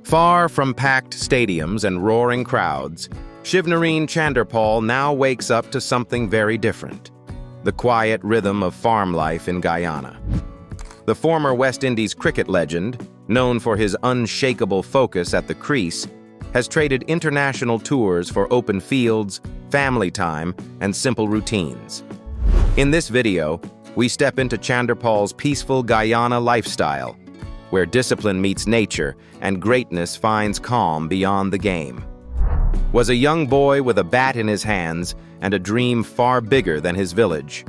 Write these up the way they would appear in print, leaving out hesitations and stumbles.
Far from packed stadiums and roaring crowds, Shivnarine Chanderpaul now wakes up to something very different: the quiet rhythm of farm life in Guyana. The former West Indies cricket legend, known for his unshakable focus at the crease, has traded international tours for open fields, family time, and simple routines. In this video, we step into Chanderpaul's peaceful Guyana lifestyle, where discipline meets nature and greatness finds calm beyond the game. Was a young boy with a bat in his hands and a dream far bigger than his village.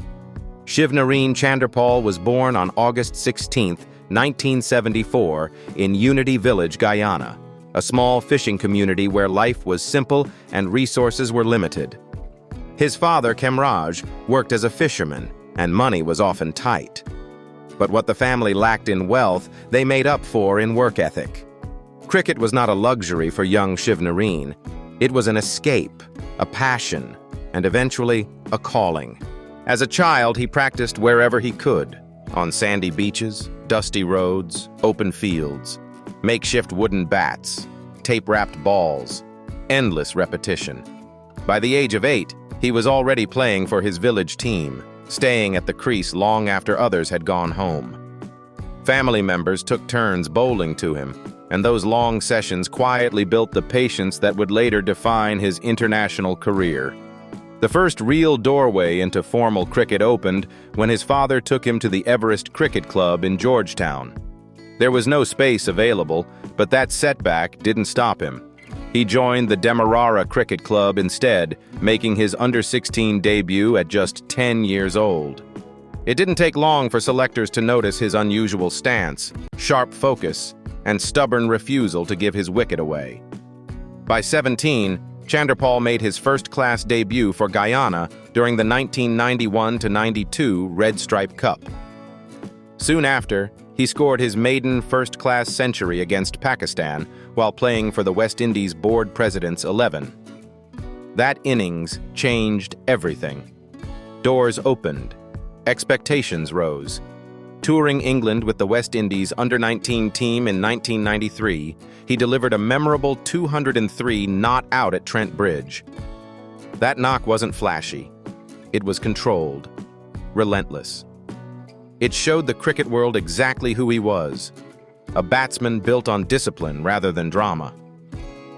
Shivnarine Chanderpaul was born on August 16, 1974, in Unity Village, Guyana, a small fishing community where life was simple and resources were limited. His father, Kemraj, worked as a fisherman, and money was often tight. But what the family lacked in wealth, they made up for in work ethic. Cricket was not a luxury for young Shivnarine. It was an escape, a passion, and eventually a calling. As a child, he practiced wherever he could, on sandy beaches, dusty roads, open fields, makeshift wooden bats, tape-wrapped balls, endless repetition. By the age of 8, he was already playing for his village team, staying at the crease long after others had gone home. Family members took turns bowling to him, and those long sessions quietly built the patience that would later define his international career. The first real doorway into formal cricket opened when his father took him to the Everest Cricket Club in Georgetown. There was no space available, but that setback didn't stop him. He joined the Demerara Cricket Club instead, making his under-16 debut at just 10 years old. It didn't take long for selectors to notice his unusual stance, sharp focus, and stubborn refusal to give his wicket away. By 17, Chanderpaul made his first-class debut for Guyana during the 1991-92 Red Stripe Cup. Soon after, he scored his maiden first-class century against Pakistan while playing for the West Indies Board President's 11. That innings changed everything. Doors opened. Expectations rose. Touring England with the West Indies under-19 team in 1993, he delivered a memorable 203 not out at Trent Bridge. That knock wasn't flashy. It was controlled, relentless. It showed the cricket world exactly who he was, a batsman built on discipline rather than drama.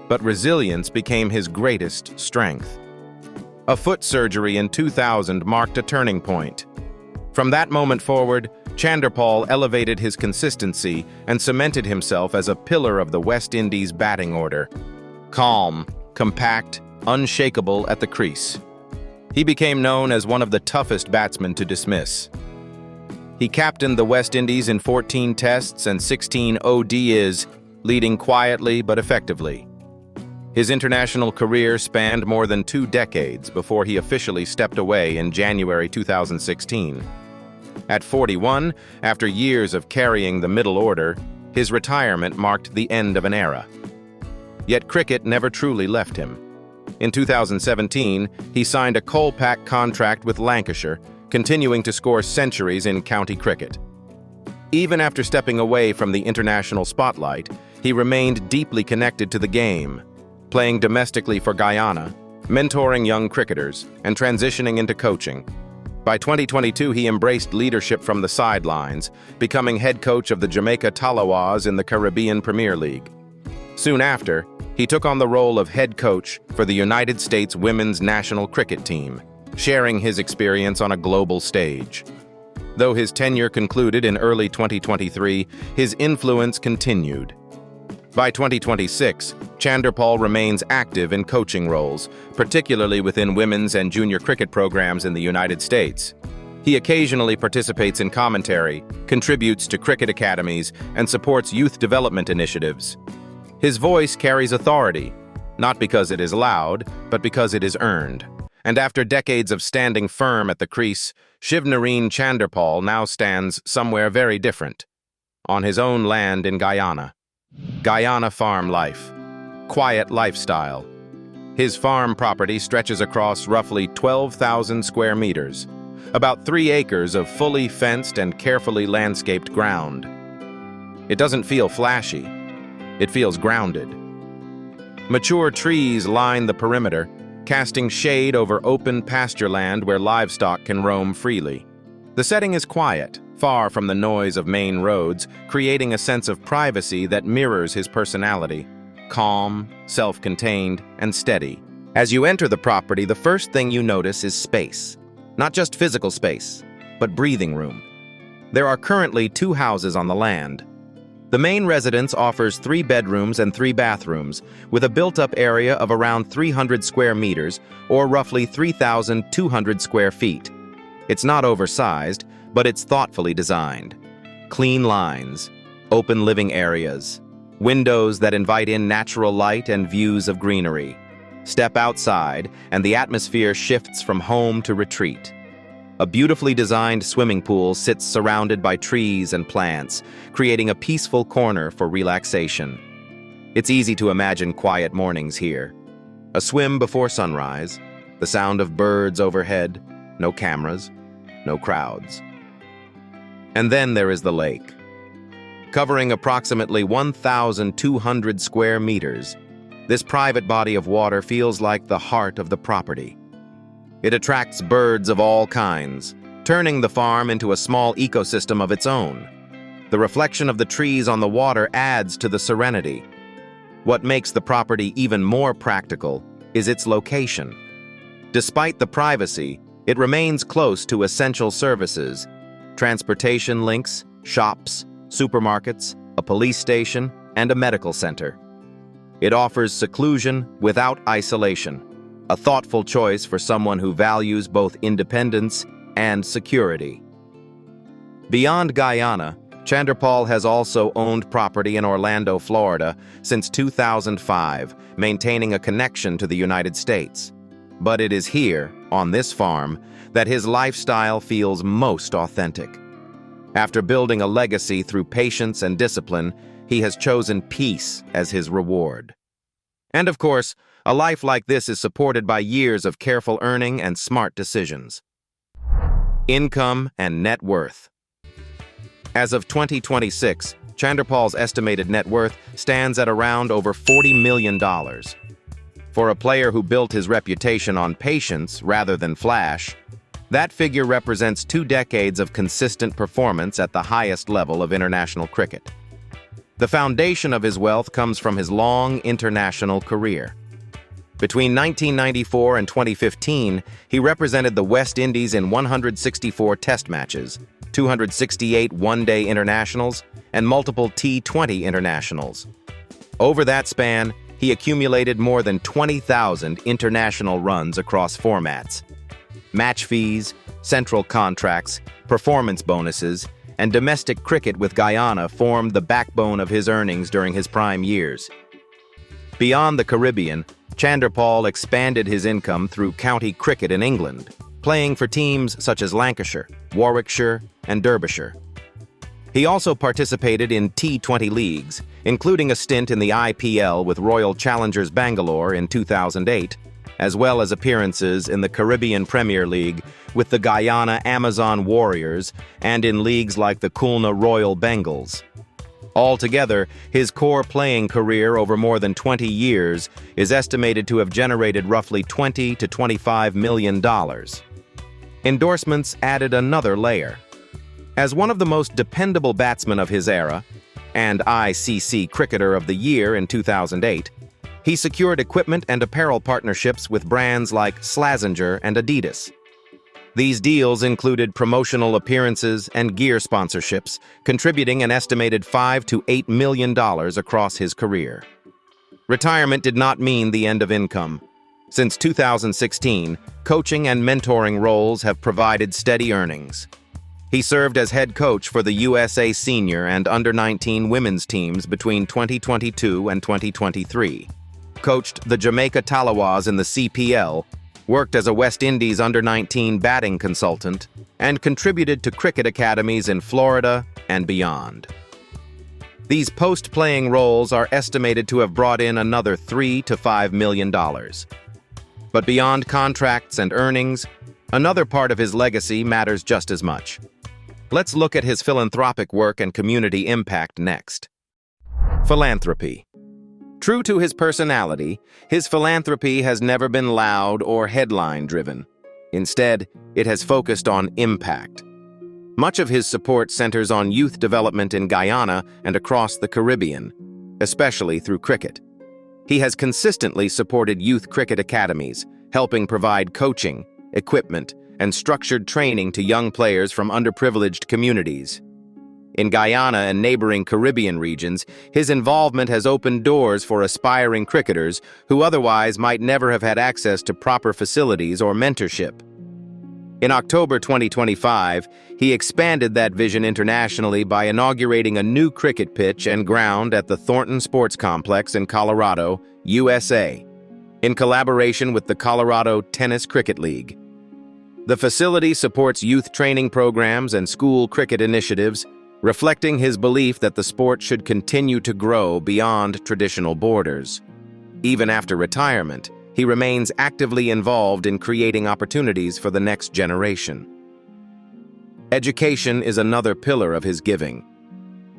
But resilience became his greatest strength. A foot surgery in 2000 marked a turning point. From that moment forward, Chanderpaul elevated his consistency and cemented himself as a pillar of the West Indies batting order. Calm, compact, unshakable at the crease. He became known as one of the toughest batsmen to dismiss. He captained the West Indies in 14 tests and 16 ODIs, leading quietly but effectively. His international career spanned more than 2 decades before he officially stepped away in January 2016. At 41, after years of carrying the middle order, his retirement marked the end of an era. Yet cricket never truly left him. In 2017, he signed a coal-pack contract with Lancashire, continuing to score centuries in county cricket. Even after stepping away from the international spotlight, he remained deeply connected to the game, playing domestically for Guyana, mentoring young cricketers, and transitioning into coaching. By 2022, he embraced leadership from the sidelines, becoming head coach of the Jamaica Talawas in the Caribbean Premier League. Soon after, he took on the role of head coach for the United States women's national cricket team, sharing his experience on a global stage. Though his tenure concluded in early 2023, his influence continued. By 2026, Chanderpaul remains active in coaching roles, particularly within women's and junior cricket programs in the United States. He occasionally participates in commentary, contributes to cricket academies, and supports youth development initiatives. His voice carries authority, not because it is loud, but because it is earned. And after decades of standing firm at the crease, Shivnarine Chanderpaul now stands somewhere very different, on his own land in Guyana. Guyana Farm Life. Quiet lifestyle. His farm property stretches across roughly 12,000 square meters, about 3 acres of fully fenced and carefully landscaped ground. It doesn't feel flashy. It feels grounded. Mature trees line the perimeter, casting shade over open pasture land where livestock can roam freely. The setting is quiet, far from the noise of main roads, creating a sense of privacy that mirrors his personality. Calm, self-contained, and steady. As you enter the property, the first thing you notice is space. Not just physical space, but breathing room. There are currently 2 houses on the land. The main residence offers 3 bedrooms and 3 bathrooms, with a built-up area of around 300 square meters, or roughly 3,200 square feet. It's not oversized, but it's thoughtfully designed. Clean lines, open living areas, windows that invite in natural light and views of greenery. Step outside, and the atmosphere shifts from home to retreat. A beautifully designed swimming pool sits surrounded by trees and plants, creating a peaceful corner for relaxation. It's easy to imagine quiet mornings here. A swim before sunrise, the sound of birds overhead, no cameras, no crowds. And then there is the lake. Covering approximately 1,200 square meters, this private body of water feels like the heart of the property. It attracts birds of all kinds, turning the farm into a small ecosystem of its own. The reflection of the trees on the water adds to the serenity. What makes the property even more practical is its location. Despite the privacy, it remains close to essential services, transportation links, shops, supermarkets, a police station, and a medical center. It offers seclusion without isolation. A thoughtful choice for someone who values both independence and security. Beyond Guyana, Chanderpaul has also owned property in Orlando, Florida since 2005, maintaining a connection to the United States. But it is here, on this farm, that his lifestyle feels most authentic. After building a legacy through patience and discipline, he has chosen peace as his reward. And of course, a life like this is supported by years of careful earning and smart decisions. Income and net worth. As of 2026, Chanderpaul's estimated net worth stands at around over $40 million. For a player who built his reputation on patience rather than flash, that figure represents 2 decades of consistent performance at the highest level of international cricket. The foundation of his wealth comes from his long international career. Between 1994 and 2015, he represented the West Indies in 164 test matches, 268 one-day internationals, and multiple T20 internationals. Over that span, he accumulated more than 20,000 international runs across formats. Match fees, central contracts, performance bonuses, and domestic cricket with Guyana formed the backbone of his earnings during his prime years. Beyond the Caribbean, Chanderpaul expanded his income through county cricket in England, playing for teams such as Lancashire, Warwickshire, and Derbyshire. He also participated in T20 leagues, including a stint in the IPL with Royal Challengers Bangalore in 2008, as well as appearances in the Caribbean Premier League with the Guyana Amazon Warriors and in leagues like the Khulna Royal Bengals. Altogether, his core playing career over more than 20 years is estimated to have generated roughly $20 to $25 million. Endorsements added another layer. As one of the most dependable batsmen of his era, and ICC Cricketer of the Year in 2008, he secured equipment and apparel partnerships with brands like Slazenger and Adidas. These deals included promotional appearances and gear sponsorships, contributing an estimated $5 to $8 million across his career. Retirement did not mean the end of income. Since 2016, coaching and mentoring roles have provided steady earnings. He served as head coach for the USA Senior and Under-19 women's teams between 2022 and 2023, coached the Jamaica Talawas in the CPL, worked as a West Indies Under-19 batting consultant, and contributed to cricket academies in Florida and beyond. These post-playing roles are estimated to have brought in another $3 to $5 million. But beyond contracts and earnings, another part of his legacy matters just as much. Let's look at his philanthropic work and community impact next. Philanthropy. True to his personality, his philanthropy has never been loud or headline-driven. Instead, it has focused on impact. Much of his support centers on youth development in Guyana and across the Caribbean, especially through cricket. He has consistently supported youth cricket academies, helping provide coaching, equipment, and structured training to young players from underprivileged communities. In Guyana and neighboring Caribbean regions, his involvement has opened doors for aspiring cricketers who otherwise might never have had access to proper facilities or mentorship. In October 2025, he expanded that vision internationally by inaugurating a new cricket pitch and ground at the Thornton Sports Complex in Colorado, USA, in collaboration with the Colorado Tennis Cricket League. The facility supports youth training programs and school cricket initiatives, reflecting his belief that the sport should continue to grow beyond traditional borders. Even after retirement, he remains actively involved in creating opportunities for the next generation. Education is another pillar of his giving.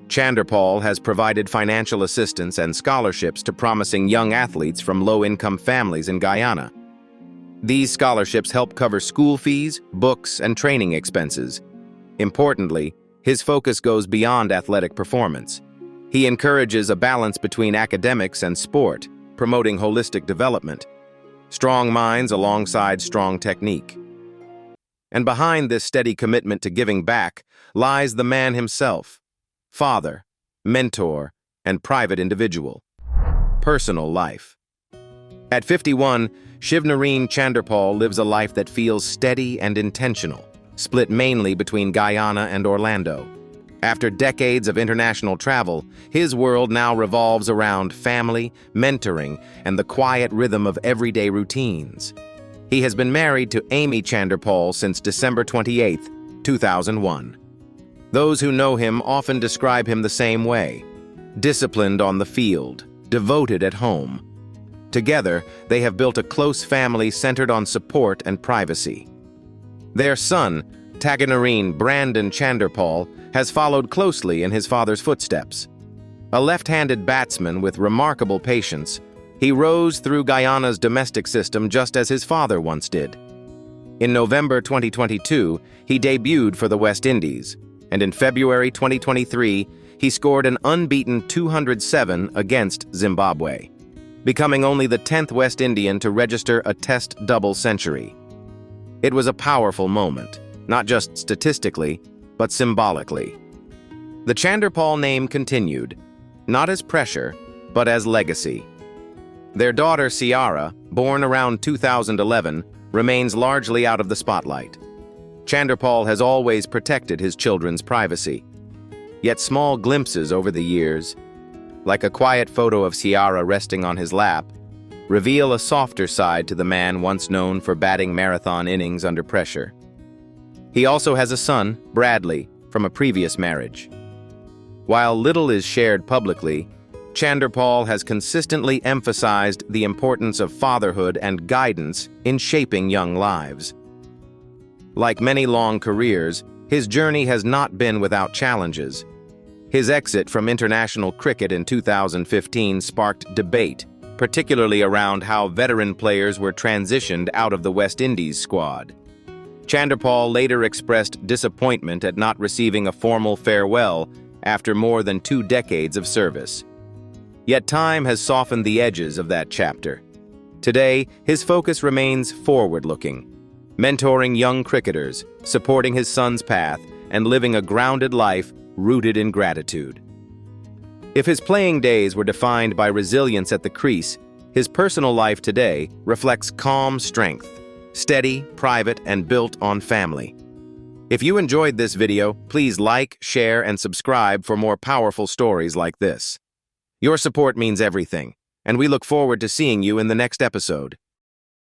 Chanderpaul has provided financial assistance and scholarships to promising young athletes from low-income families in Guyana. These scholarships help cover school fees, books, and training expenses. Importantly, his focus goes beyond athletic performance. He encourages a balance between academics and sport, promoting holistic development. Strong minds alongside strong technique. And behind this steady commitment to giving back lies the man himself, father, mentor, and private individual. Personal life. At 51, Shivnarine Chanderpaul lives a life that feels steady and intentional, split mainly between Guyana and Orlando. After decades of international travel, his world now revolves around family, mentoring, and the quiet rhythm of everyday routines. He has been married to Amy Chanderpaul since December 28, 2001. Those who know him often describe him the same way: disciplined on the field, devoted at home. Together, they have built a close family centered on support and privacy. Their son, Taganarine Brandon Chanderpaul, has followed closely in his father's footsteps. A left-handed batsman with remarkable patience, he rose through Guyana's domestic system just as his father once did. In November 2022, he debuted for the West Indies, and in February 2023, he scored an unbeaten 207 against Zimbabwe, becoming only the 10th West Indian to register a Test double century. It was a powerful moment, not just statistically, but symbolically. The Chanderpaul name continued, not as pressure, but as legacy. Their daughter, Ciara, born around 2011, remains largely out of the spotlight. Chanderpaul has always protected his children's privacy. Yet small glimpses over the years, like a quiet photo of Ciara resting on his lap, reveal a softer side to the man once known for batting marathon innings under pressure. He also has a son, Bradley, from a previous marriage. While little is shared publicly, Chanderpaul has consistently emphasized the importance of fatherhood and guidance in shaping young lives. Like many long careers, his journey has not been without challenges. His exit from international cricket in 2015 sparked debate, particularly around how veteran players were transitioned out of the West Indies squad. Chanderpaul later expressed disappointment at not receiving a formal farewell after more than 2 decades of service. Yet time has softened the edges of that chapter. Today, his focus remains forward-looking, mentoring young cricketers, supporting his son's path, and living a grounded life rooted in gratitude. If his playing days were defined by resilience at the crease, his personal life today reflects calm strength, steady, private, and built on family. If you enjoyed this video, please like, share, and subscribe for more powerful stories like this. Your support means everything, and we look forward to seeing you in the next episode.